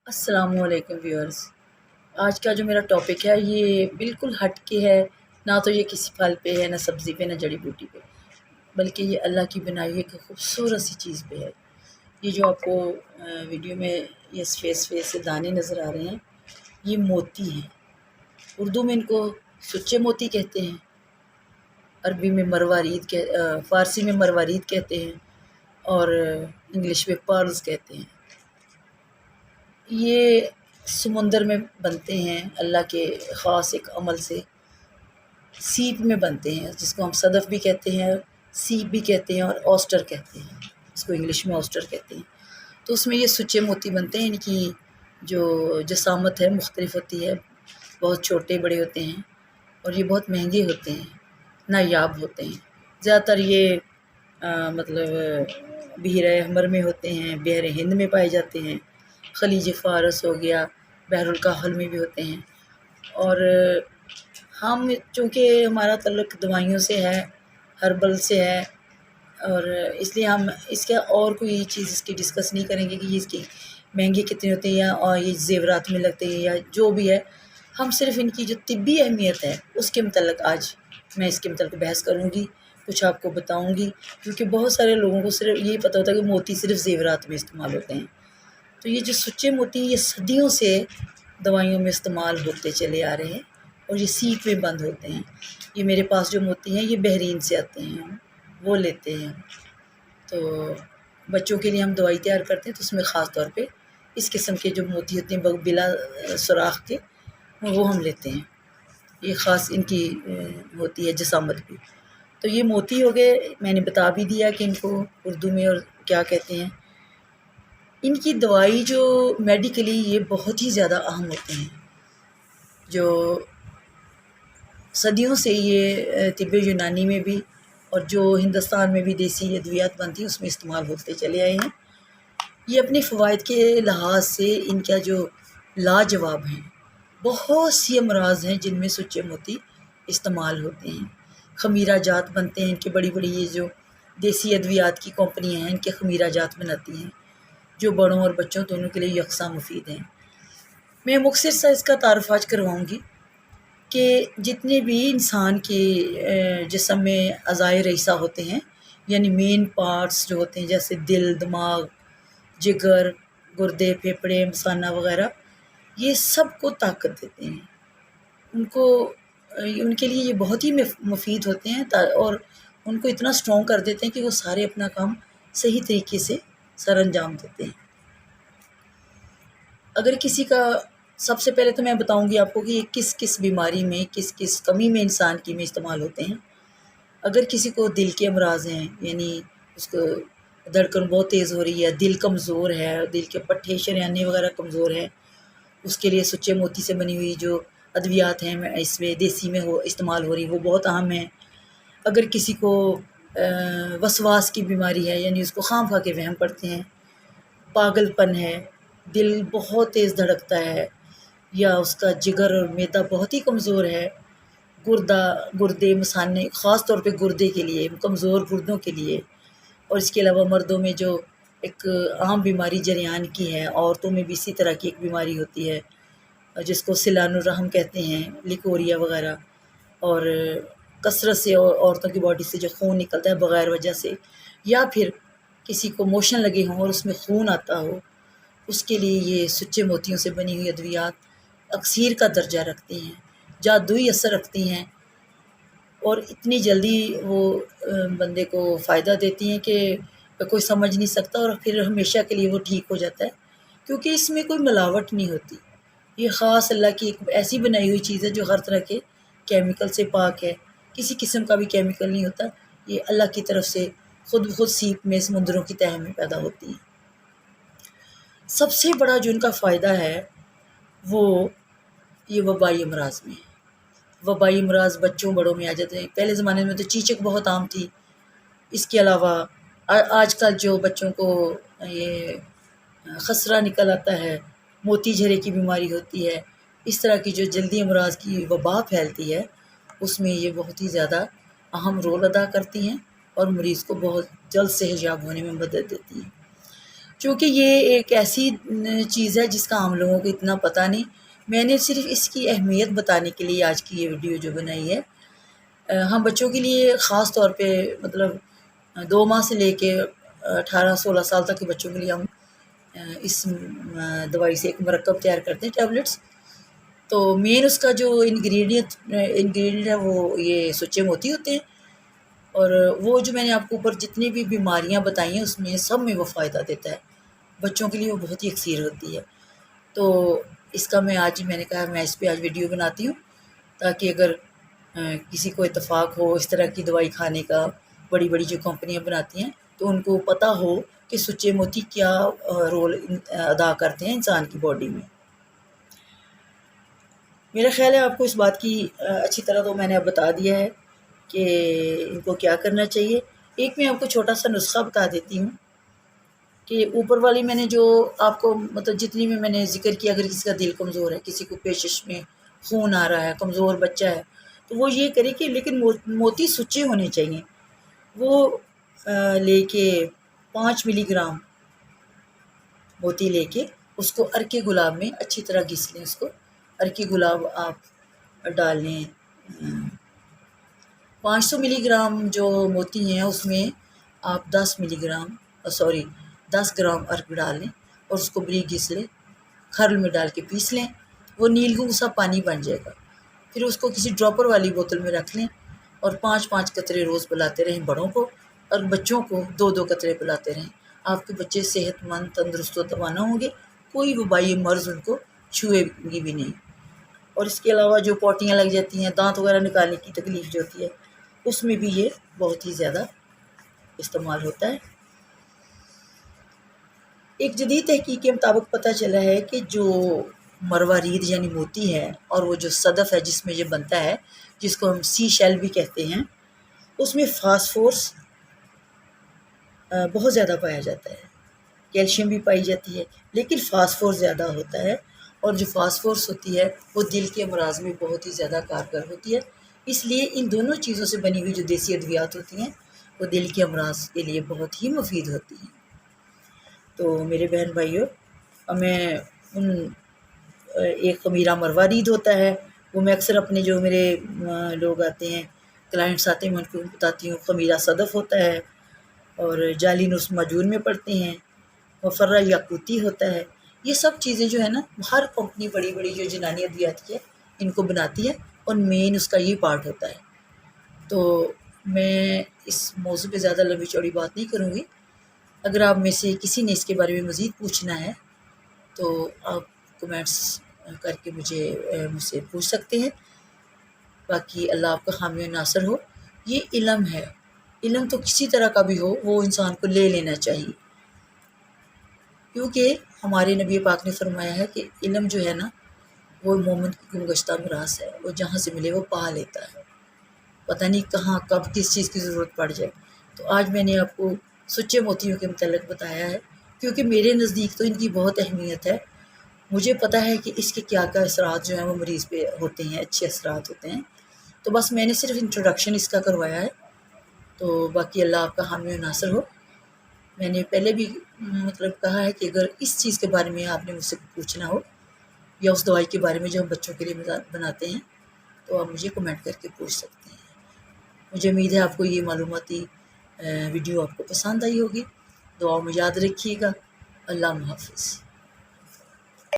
السلام علیکم ویورز۔ آج کا جو میرا ٹاپک ہے یہ بالکل ہٹ کے ہے، نہ تو یہ کسی پھل پہ ہے، نہ سبزی پہ، نہ جڑی بوٹی پہ، بلکہ یہ اللہ کی بنائی ایک خوبصورت سی چیز پہ ہے۔ یہ جو آپ کو ویڈیو میں یہ سفید سفید سے دانے نظر آ رہے ہیں، یہ موتی ہیں۔ اردو میں ان کو سچے موتی کہتے ہیں، عربی میں فارسی میں مروارید کہتے ہیں، اور انگلش میں پرلز کہتے ہیں۔ یہ سمندر میں بنتے ہیں اللہ کے خاص ایک عمل سے، سیپ میں بنتے ہیں، جس کو ہم صدف بھی کہتے ہیں، سیپ بھی کہتے ہیں، اور اوسٹر کہتے ہیں، اس کو انگلش میں اوسٹر کہتے ہیں۔ تو اس میں یہ سچے موتی بنتے ہیں، ان کی جو جسامت ہے مختلف ہوتی ہے، بہت چھوٹے بڑے ہوتے ہیں، اور یہ بہت مہنگے ہوتے ہیں، نایاب ہوتے ہیں۔ زیادہ تر یہ مطلب بحیرہ احمر میں ہوتے ہیں، بحر ہند میں پائے جاتے ہیں، خلیج فارس ہو گیا، بحر الکاہل میں بھی ہوتے ہیں۔ اور ہم چونکہ ہمارا تعلق دوائیوں سے ہے، ہربل سے ہے، اور اس لیے ہم اس کا اور کوئی چیز اس کی ڈسکس نہیں کریں گے کہ اس کی مہنگے کتنے ہوتے ہیں، یا اور یہ زیورات میں لگتے ہیں، یا جو بھی ہے۔ ہم صرف ان کی جو طبی اہمیت ہے اس کے متعلق آج میں اس کے متعلق بحث کروں گی، کچھ آپ کو بتاؤں گی، کیونکہ بہت سارے لوگوں کو صرف یہی پتہ ہوتا ہے کہ موتی صرف زیورات میں استعمال ہوتے ہیں۔ تو یہ جو سچے موتی یہ صدیوں سے دوائیوں میں استعمال ہوتے چلے آ رہے ہیں، اور یہ سیپ میں بند ہوتے ہیں۔ یہ میرے پاس جو موتی ہیں یہ بحرین سے آتے ہیں، وہ لیتے ہیں۔ تو بچوں کے لیے ہم دوائی تیار کرتے ہیں، تو اس میں خاص طور پہ اس قسم کے جو موتی ہوتے ہیں بلا سوراخ کے، وہ ہم لیتے ہیں۔ یہ خاص ان کی ہوتی ہے جسامت بھی۔ تو یہ موتی ہو گئے، میں نے بتا بھی دیا کہ ان کو اردو میں اور کیا کہتے ہیں۔ ان کی دوائی جو میڈیکلی یہ بہت ہی زیادہ اہم ہوتے ہیں، جو صدیوں سے یہ طب یونانی میں بھی، اور جو ہندوستان میں بھی دیسی ادویات بنتی ہیں اس میں استعمال ہوتے چلے آئے ہیں۔ یہ اپنے فوائد کے لحاظ سے ان کا جو لاجواب ہیں، بہت سی امراض ہیں جن میں سچے موتی استعمال ہوتے ہیں۔ خمیرہ جات بنتے ہیں ان کے، بڑی بڑی یہ جو دیسی ادویات کی کمپنیاں ہیں ان کے خمیرہ جات بناتی ہیں، جو بڑوں اور بچوں دونوں کے لیے یکساں مفید ہیں۔ میں مختصر سا اس کا تعارف آج کرواؤں گی کہ جتنے بھی انسان کے جسم میں اعضائے رئیسہ ہوتے ہیں، یعنی مین پارٹس جو ہوتے ہیں، جیسے دل، دماغ، جگر، گردے، پھیپھڑے، مثانہ وغیرہ، یہ سب کو طاقت دیتے ہیں۔ ان کے لیے یہ بہت ہی مفید ہوتے ہیں، اور ان کو اتنا اسٹرانگ کر دیتے ہیں کہ وہ سارے اپنا کام صحیح طریقے سے سر انجام دیتے ہیں۔ اگر کسی کا، سب سے پہلے تو میں بتاؤں گی آپ کو کہ یہ کس کس بیماری میں، کس کس کمی میں انسان کی میں استعمال ہوتے ہیں۔ اگر کسی کو دل کے امراض ہیں، یعنی اس کو دھڑکن بہت تیز ہو رہی ہے، دل کمزور ہے، دل کے پٹھے شریانے وغیرہ کمزور ہیں، اس کے لیے سچے موتی سے بنی ہوئی جو ادویات ہیں اس میں دیسی میں استعمال ہو رہی وہ بہت اہم ہیں۔ اگر کسی کو وسواس کی بیماری ہے، یعنی اس کو خواہ خواہ کے وہم پڑتے ہیں، پاگل پن ہے، دل بہت تیز دھڑکتا ہے، یا اس کا جگر اور معدہ بہت ہی کمزور ہے، گردے، مثانے، خاص طور پہ گردے کے لیے، کمزور گردوں کے لیے، اور اس کے علاوہ مردوں میں جو ایک عام بیماری جریان کی ہے، عورتوں میں بھی اسی طرح کی ایک بیماری ہوتی ہے جس کو سلان الرحم کہتے ہیں، لیکوریا وغیرہ، اور کثرت سے عورتوں کی باڈی سے جو خون نکلتا ہے بغیر وجہ سے، یا پھر کسی کو موشن لگے ہوں اور اس میں خون آتا ہو، اس کے لیے یہ سچے موتیوں سے بنی ہوئی ادویات اکسیر کا درجہ رکھتی ہیں، جادوئی اثر رکھتی ہیں، اور اتنی جلدی وہ بندے کو فائدہ دیتی ہیں کہ کوئی سمجھ نہیں سکتا، اور پھر ہمیشہ کے لیے وہ ٹھیک ہو جاتا ہے، کیونکہ اس میں کوئی ملاوٹ نہیں ہوتی۔ یہ خاص اللہ کی ایک ایسی بنائی ہوئی چیز ہے جو ہر طرح کے کیمیکل سے پاک ہے، کسی قسم کا بھی کیمیکل نہیں ہوتا، یہ اللہ کی طرف سے خود بخود سیپ میں سمندروں کی تہہ میں پیدا ہوتی ہے۔ سب سے بڑا جو ان کا فائدہ ہے وہ یہ وبائی امراض میں ہے۔ وبائی امراض بچوں بڑوں میں آ جاتے ہیں۔ پہلے زمانے میں تو چیچک بہت عام تھی، اس کے علاوہ آج کل جو بچوں کو یہ خسرہ نکل آتا ہے، موتی جھرے کی بیماری ہوتی ہے، اس طرح کی جو جلدی امراض کی وبا پھیلتی ہے، اس میں یہ بہت ہی زیادہ اہم رول ادا کرتی ہیں، اور مریض کو بہت جلد صحت یاب ہونے میں مدد دیتی ہیں۔ چونکہ یہ ایک ایسی چیز ہے جس کا عام لوگوں کو اتنا پتہ نہیں. میں نے صرف اس کی اہمیت بتانے کے لیے آج کی یہ ویڈیو جو بنائی ہے. ہم بچوں کے لیے خاص طور پہ مطلب 2 ماہ سے لے کے 18-16 سال تک کے بچوں کے لیے ہم اس دوائی سے ایک مرکب تیار کرتے ہیں، ٹیبلٹس. تو مین اس کا جو انگریڈینٹ ہے وہ یہ سچے موتی ہوتے ہیں. اور وہ جو میں نے آپ کو اوپر جتنی بھی بیماریاں بتائی ہیں اس میں سب میں وہ فائدہ دیتا ہے. بچوں کے لیے وہ بہت ہی اکسیر ہوتی ہے. تو اس کا میں نے کہا میں اس پہ آج ویڈیو بناتی ہوں تاکہ اگر کسی کو اتفاق ہو اس طرح کی دوائی کھانے کا، بڑی بڑی جو کمپنیاں بناتی ہیں، تو ان کو پتہ ہو کہ سچے موتی کیا رول ادا کرتے ہیں انسان کی باڈی میں. میرا خیال ہے آپ کو اس بات کی اچھی طرح تو میں نے اب بتا دیا ہے کہ ان کو کیا کرنا چاہیے. ایک میں آپ کو چھوٹا سا نسخہ بتا دیتی ہوں کہ اوپر والی میں نے جو آپ کو مطلب جتنی بھی میں نے ذکر کیا، اگر کسی کا دل کمزور ہے، کسی کو پیشش میں خون آ رہا ہے، کمزور بچہ ہے، تو وہ یہ کرے کہ لیکن موتی سچے ہونے چاہیے. وہ لے کے 5 ملی گرام موتی لے کے اس کو ارک گلاب میں اچھی طرح گھس لیں. اس کو ارک گلاب آپ ڈال لیں. 500 ملی گرام جو موتی ہیں اس میں آپ 10 گرام ارک ڈال لیں اور اس کو بریک گھس لیں، کھرل میں ڈال کے پیس لیں. وہ نیلگوں سا پانی بن جائے گا. پھر اس کو کسی ڈراپر والی بوتل میں رکھ لیں اور 5 قطرے روز پلاتے رہیں بڑوں کو، اور بچوں کو 2 قطرے پلاتے رہیں. آپ کے بچے صحت مند، تندرست و توانا ہوں گے. کوئی وبائی مرض ان کو چھوئے گی بھی نہیں. اور اس کے علاوہ جو پوٹیاں لگ جاتی ہیں، دانت وغیرہ نکالنے کی تکلیف جو ہوتی ہے، اس میں بھی یہ بہت ہی زیادہ استعمال ہوتا ہے. ایک جدید تحقیق کے مطابق پتہ چلا ہے کہ جو مروارید یعنی موتی ہے اور وہ جو صدف ہے جس میں یہ بنتا ہے، جس کو ہم سی شیل بھی کہتے ہیں، اس میں فاسفورس بہت زیادہ پایا جاتا ہے. کیلشیم بھی پائی جاتی ہے لیکن فاسفورس زیادہ ہوتا ہے. اور جو فاسفورس ہوتی ہے وہ دل کے امراض میں بہت ہی زیادہ کارگر ہوتی ہے. اس لیے ان دونوں چیزوں سے بنی ہوئی جو دیسی ادویات ہوتی ہیں وہ دل کے امراض کے لیے بہت ہی مفید ہوتی ہیں. تو میرے بہن بھائیوں، میں ایک خمیرہ مروارید ہوتا ہے، وہ میں اکثر اپنے جو میرے لوگ آتے ہیں، کلائنٹس آتے ہیں، میں ان کو بتاتی ہوں. خمیرہ صدف ہوتا ہے اور جعلی نرس معجون میں پڑتے ہیں. مفرہ یاقوتی ہوتا ہے. یہ سب چیزیں جو ہے نا، ہر کمپنی بڑی بڑی جو جنانی ادویات کی ہے ان کو بناتی ہے اور مین اس کا یہ پارٹ ہوتا ہے. تو میں اس موضوع پہ زیادہ لمبی چوڑی بات نہیں کروں گی. اگر آپ میں سے کسی نے اس کے بارے میں مزید پوچھنا ہے تو آپ کمنٹس کر کے مجھ سے پوچھ سکتے ہیں. باقی اللہ آپ کا حامی و ناصر ہو. یہ علم ہے، علم تو کسی طرح کا بھی ہو وہ انسان کو لے لینا چاہیے، کیونکہ ہمارے نبی پاک نے فرمایا ہے کہ علم جو ہے نا وہ مومن کی گمگشتہ میراث ہے. وہ جہاں سے ملے وہ پا لیتا ہے، پتہ نہیں کہاں کب کس چیز کی ضرورت پڑ جائے. تو آج میں نے آپ کو سچے موتیوں کے متعلق بتایا ہے کیونکہ میرے نزدیک تو ان کی بہت اہمیت ہے. مجھے پتہ ہے کہ اس کے کیا کیا اثرات جو ہیں وہ مریض پہ ہوتے ہیں، اچھے اثرات ہوتے ہیں. تو بس میں نے صرف انٹروڈکشن اس کا کروایا ہے. تو باقی اللہ آپ کا حامی و ناصر ہو. میں نے پہلے بھی مطلب کہا ہے کہ اگر اس چیز کے بارے میں آپ نے مجھ سے پوچھنا ہو یا اس دوائی کے بارے میں جو ہم بچوں کے لیے بناتے ہیں تو آپ مجھے کمنٹ کر کے پوچھ سکتے ہیں. مجھے امید ہے آپ کو یہ معلوماتی ویڈیو آپ کو پسند آئی ہوگی. دعاؤں میں یاد رکھیے گا. اللہ حافظ.